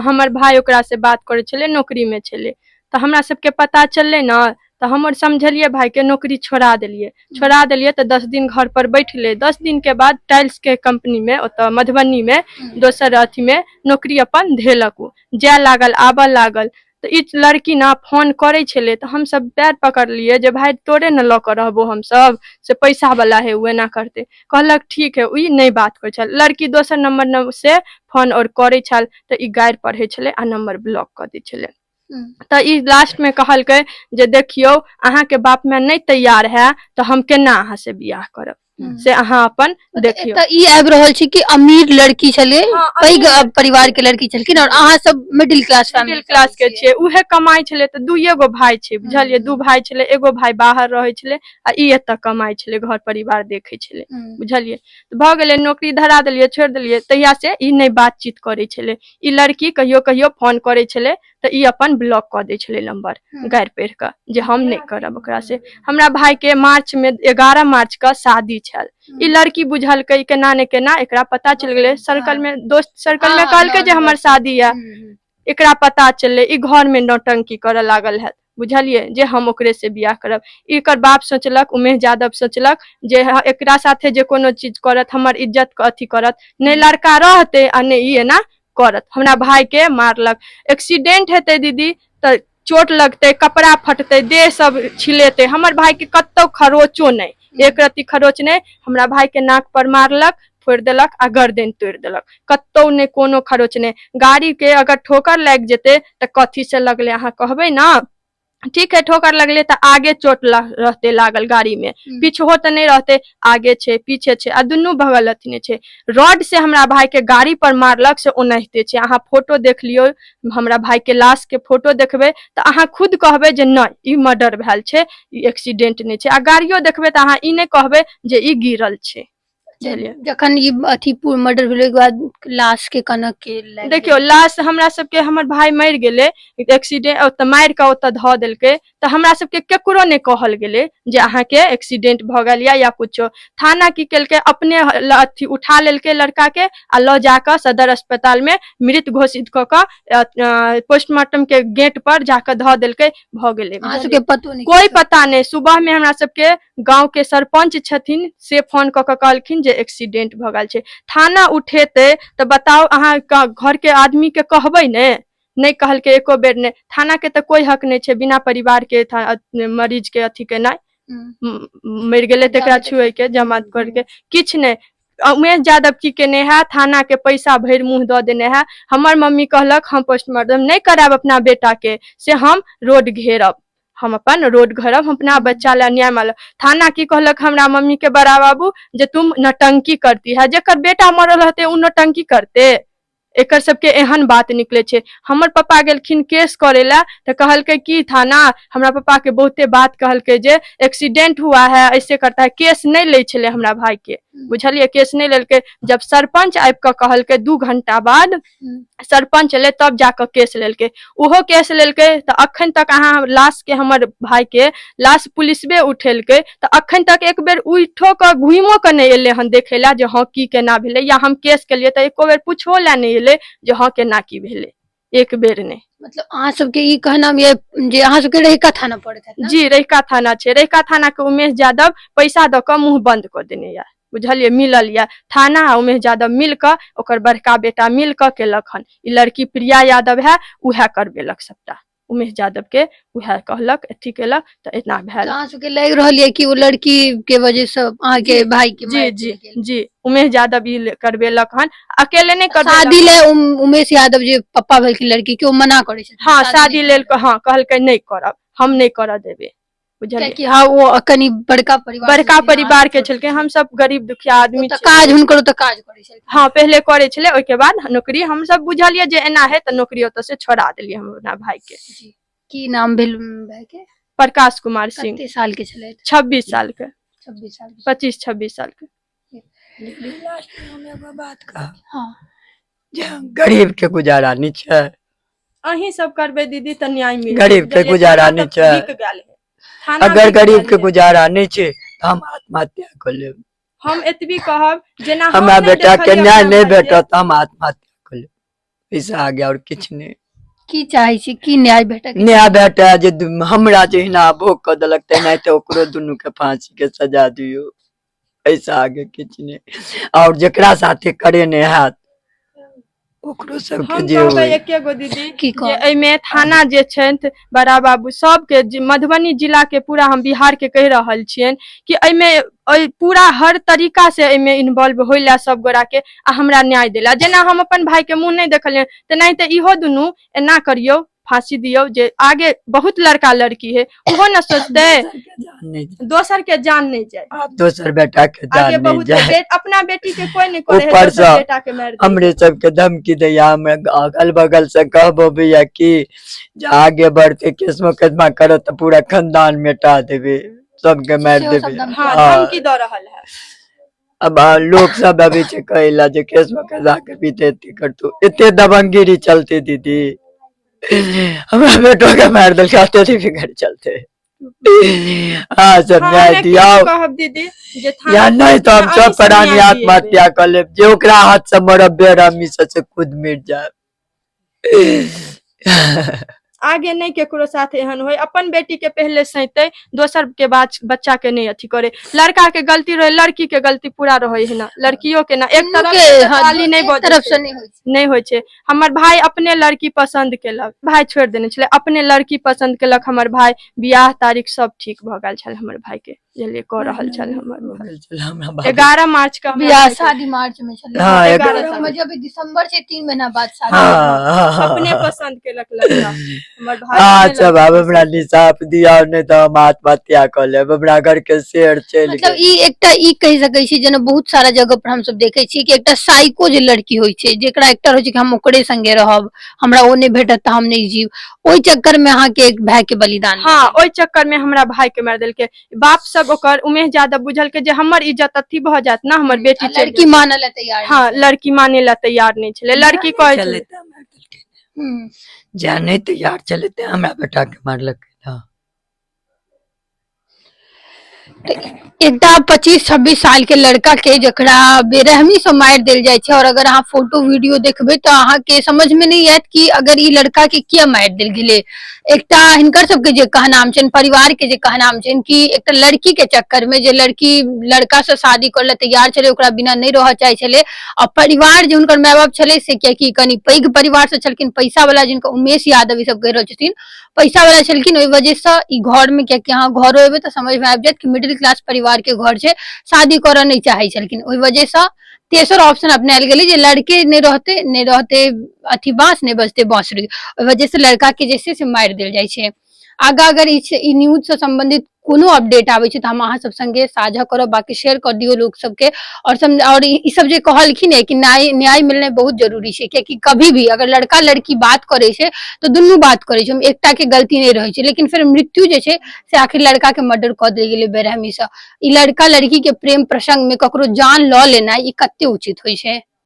हमर भाई ओकरा से बात करे छले, नौकरी में छले, तो हमरा सबके पता चलले ना, तो हमर समझलिए भाई के नौकरी छोड़ा दिलिए तो 10 दिन घर पर बैठले। 10 दिन के बाद टाइल्स के कंपनी में मधुबनी में दोसर अथी में नौकरी अपन धेलक, जाय लागल आबऽ लागल। तो ई लड़की ना फोन करे छले, तो हम सब पैर पकड़ लिए जे भाई तोरे न लऽ रहबो, हम सब से पैसा वाला है उ ना करते। कहलक ठीक है, ई नहीं बात करे छल। लड़की दोसर नंबर से फोन और करे छल, तो ई गारि पढ़े छले आ नंबर ब्लॉक कर दै छले। तो ई लास्ट में कहलकै जे देखियो अहाँ के बाप माय नहीं तैयार है तो हम केना अहाँ से बियाह करब, से अहाँ अपन देखियो। तो ई आबि रहल छी कि अमीर लड़की छले, पैघ परिवार के लड़की छलखिन और अहाँ सब मिडिल क्लास के छियै। उहे कमाई छले, तो दुइये गो भाई छै, बुझलिए, 2 भाई छले, एगो भाई बाहर रहे छले आ ई एतऽ कमाई छले, घर परिवार देखे छले, बुझलिए। तो भ गेले, नौकरी धरा देलिए, छोड़ देलिए। तहिया से ई नहीं बातचीत करे छले। ई लड़की कहियो कहियो फोन करे छले, तो ई अपन ब्लॉक कर दे छले नंबर, गारि पढ़ के जे हम नहीं करब ओकरा से। हमरा भाई के मार्च में 11 मार्च का शादी छल। ई लड़की बुझलकै केना ने केना, एकरा पता चल गेले, सर्कल में दोस्त सर्कल में कहलकै जे हमर शादी है, एकरा पता चलले। ई घर में नौटंकी करे लागल है, बुझलिए, जे हम ओकरे से बियाह करब। एकर बाप सोचलक, उमेश यादव सोचलक जे एकरा साथे जे कोनो चीज करत, हमर इज्जत के अथी करत, नहीं लड़का रहते आ नहीं ये ना करत। हमरा भाई के मारलक। एक्सीडेंट हेते दीदी तो चोट लगते, कपड़ा फटते, देह सब छिलेते। हमर भाई के कत्तो खरोचो नहीं, एक रत्ती खरोच नहीं। हमरा भाई के नाक पर मारलक, फोड़ देलक आ गर्दन तोड़ देलक, कत्तो ने कोनो खरोच नहीं। गाड़ी के अगर ठोकर लग जेते तो कथी से लगले अहाँ कहबे ना, ठीक है, ठोकर लगले तो आगे चोट रहते लागल गाड़ी में, पीछे तो नहीं रहते, आगे छे पीछे छे आ दुनू बगल अथी छे। रॉड से हमरा भाई के गाड़ी पर मारलक से ओनाहिते छे। अहाँ फोटो देख लियो, हमरा भाई के लाश के फोटो देखबे तो अहाँ खुद कहबे जे नहीं ई मर्डर भेल छे, ई एक्सीडेंट नहीं छे। आ गाड़ियों देखबे तो अहाँ ई नहीं कहबे जे ई गिरल छे। जखन ई अथी मर्डर भेलै के बाद लाश के कनक के देखियो, लाश हमरा सबके, हमर भाई मर गेले, एक्सीडेंट ओत मार के ओत ध देलके, तो हमरा सबके केकरो ने कहल गेले जे अहाँ के एक्सीडेंट भ गेल या कुछो। थाना की केलके, अपने अथी उठा लेलके लड़का के आ ल जाकर सदर अस्पताल में मृत घोषित क के पोस्टमार्टम के गेट पर जाकर ध देलके, भ गेले। कोई पता नहीं। सुबह में हमरा सबके गांव के सरपंच छथिन से फोन क के कहलखिन जे एक्सीडेंट भ गेल छे। थाना उठेते तो बताओ अहाँ घर के आदमी के कहबे ने, नहीं कहलके एको बेर ने। थाना के तो कोई हक नहीं छे बिना परिवार के मरीज के अथी के नहीं मर गेले तकरा छुए के, जमात करके किछ नहीं। उमेश यादव की केने है, थाना के पैसा भर मुंह द देने है। हमर मम्मी कहलक हम पोस्टमार्टम नहीं कराब अपना बेटा के, से हम रोड घेरब, हम अपन रोड घेरब, हम अपना बच्चा ला न्याय मांगब। थाना की कहलक हमरा मम्मी के बड़ा बाबू जे तुम नटंकी करती है। जेकर बेटा मरल रहते उ नटंकी करते, एकर सबके एहन बात निकले छे। हमर पापा गेलखिन केस करे ला तो कहलके की थाना, हमरा पापा के बहुते बात कहलके जे एक्सीडेंट हुआ है, ऐसे करता है। केस नहीं ले छले हमरा भाई के, बुझलिए, केस नहीं लेलके। जब सरपंच आबि के कहलके 2 घंटा बाद सरपंच ले, तब जाकर केस लेलके। उहो केस लेलके तो अखन तक अहाँ लाश के, हमर भाई के लाश पुलिसबे उठेलके, तो अखन तक एक बेर उठो के घुमो के नहीं एले हन देखे ला जे हाँ की केना भेले, या हम केस के लिए तो एको बेर पूछो ला नहीं एले जे हाँ केना की भेले, एक बेर नहीं। मतलब अहाँ सबके ई कहना ये जे अहाँ सबके रहिका थाना पड़े था? जी, रहिका थाना छे। रहिका थाना के उमेश यादव पैसा द के मुंह बंद कर देने या, बुझलिए, मिलल या। थाना आ उमेश यादव मिल के, ओकर बड़का बेटा मिल के केलक हन। ई लड़की प्रिया यादव है, उहे करबेलक सबटा, उमेश यादव के उहे कहलक अथी केलक, तो इतना भेल। अहाँ सबके लग रहल है कि वो लड़की के वजह से अहाँ के भाई के जी जी जी उमेश यादव ई करबेलक हन, अकेले नहीं कर। शादी ले उमेश यादव जे पप्पा भेल की लड़की के मना करे छे? हाँ, शादी लेल हाँ कहलकै नहीं करब, हम नहीं कर देबे, बुझलिए कि हाँ वो कनी बड़का परिवार के छलके। हम सब गरीब दुखिया आदमी तो काज हुनकर तो काज करे छे। हाँ, पहले करे छले, ओइ के बाद नौकरी हम सब बुझलिए जे एना है तो नौकरी ओत से छोड़ा देलिए हम अपना भाई के। की नाम भेल भाई के? प्रकाश कुमार सिंह। कितने साल के छले? 26 साल के। 26 साल, 25-26 साल के। लास्ट में हम एगो बात कहा, हाँ, जे गरीब के गुजारा नहीं छे, अहीं सब करबे दीदी तो न्याय मिले। गरीब के गुजारा नहीं छे, अगर गरीब के गुजारा नहीं छे तो हम आत्महत्या कर लेब। हम एतबी कहब जेना हमरा बेटा के न्याय नहीं भेटत, हम आत्महत्या कर लेब। पैसा आ गया और किछ नहीं। की चाहे छी की न्याय भेटक नया बेटा जे हमरा जहिना भोग क देलक तेनाहिते ओकरो दुनू के फांसी के सजा दियो, ऐसा आगे किछ नहीं। और जेकरा साथे करे ने हाथ ओकरो सबके हम जे कहबै होय। एके गो दीदी की जे एमे थाना जे छथि बड़ा बाबू सबके मधुबनी जिला के पूरा हम बिहार के कह रहल छियन कि एमे पूरा हर तरीका से एमे इन्वॉल्व होइला सब गोरा के आ हमरा न्याय देला। जेना हम अपन भाई के मुंह नहीं देखलियन तेनाहिते इहो दुनू एना करियो, फांसी दियो जे आगे बहुत लड़का लड़की है उहो न सोचते दोसर के जान नहीं जाए। आप दोसर बेटा के आगे जान नहीं बहुत जाए। अपना बेटी के कोई नहीं करे है, ऊपर दोसर से बेटा के मार दे। हमरे सबके धमकी दैया, हम अगल बगल से कहबो भैया कि आगे बढ़ते केस मुकदमा करो तो पूरा खानदान मिटा देवे, सबके मार देवे। हाँ धमकी दे रहल है। अब लोग सब अभी से कहला जे केस मुकदमा के बीते करतू इतने दबंगिरी चलते दीदी, हमरा बेटो के मार दिल खाते फिगर चलते। हाँ सब न्याय दिया कहब दीदी जे या नहीं तो हम सब प्राणी आत्महत्या कर ले, जो ओकरा हाथ से मरब बेरहमी से खुद मिट जाए। आगे नहीं केकरो साथ एहन होय, अपन बेटी के पहले सैते दोसर के बाद बच्चा के नहीं अथी करे। लड़का के गलती रहे, लड़की के गलती पूरा रहे है ना, लड़कियों के ना एक तरफ से ताली नहीं बजे तरफ से नहीं होय छे। हमर भाई अपने लड़की पसंद केलक, भाई छोड़ देने छले, अपने लड़की पसंद केलक हमर भाई, बियाह तारीख सब ठीक भ गेल छल हमर भाई के, जलिए क रहल छल हमर 11 मार्च का बियाह शादी मार्च में चले। हाँ, 11 मुझे अभी दिसंबर से 3 महीना बाद शादी। अपने पसंद केलक लड़का हमर भाई। अच्छा बाबा हमरा निसाफ दिया नहीं तो हम आत्महत्या कर लेब, हमरा घर के शेर चल मतलब ई एकटा ई कहि सकै छी जेना बहुत सारा जगह पर हम सब देखे छी कि एकटा साइको जे लड़की होय छै जेकरा एकटा होय छै कि हम ओकरे संगे रहब, हमरा ओ नहीं भेटत त हम नहीं जीव, ओई चक्कर में अहाँ के एक भाई के बलिदान। हाँ ओई चक्कर में हमरा भाई के मार देलके। बाप सब ओकर उमेश ज्यादा बुझल के जे हमर इज्जत अथी भ जात ना, हमर बेटी लड़की माने ला तैयार। हाँ लड़की माने ला तैयार नहीं छले, लड़की कहे छले जाने तैयार चले थे हमरा बेटा के मारलक। एकटा 25-26 साल के लड़का के जकरा बेरहमी से मार देल जाय छै, और अगर अहाँ फोटो वीडियो देखबे तो अहाँ के समझ में नहीं आयत कि अगर ई लड़का के किया मार देल गेले। एकटा हिनकर सबके जे कहनाम छन, परिवार के जे कहनाम छन कि एकटा लड़की के चक्कर में जे लड़की लड़का से शादी करले तैयार छले, ओकरा बिना नहीं रह चाहे छले, और परिवार जे हुनकर माय बाप छले से कियाकि कनी पैघ परिवार से छलखिन, पैसा वाला, जिनका उमेश यादव ई सब कह रहल छथिन पैसा वाला छलखिन, ओई वजह से ई घर में कियाकि अहाँ घरो एबे तो समझ में आबि जायत कि मिडिल क्लास परिवार के घर छै, शादी करऽ नहीं चाहे छलखिन। ओई वजह से तेसर ऑप्शन अपनायल गेलै जे लड़के नहीं रहते अथी बांस नहीं बजते बांसुरी, ओई वजह से लड़का के जैसे से मार देल जाय छै। आगा अगर ई न्यूज से संबंधित कोनो अपडेट आबै छै त हम अहाँ सब संगे साझा करब, बाकी शेयर कर दियो लोग सबके। और ई सब जे कहलखिन है कि न्याय मिलने बहुत जरूरी छै, कियाकि कभी भी अगर लड़का लड़की बात करे छै तो दुनू बात करे छै, एकटा के गलती नहीं रहे छै, लेकिन फिर मृत्यु जे छै से आखिर लड़का के मर्डर क देल गेलै बेरहमी से। ई लड़का लड़की के प्रेम प्रसंग में ककरो जान ल लेनाइ ई कते उचित होय छै।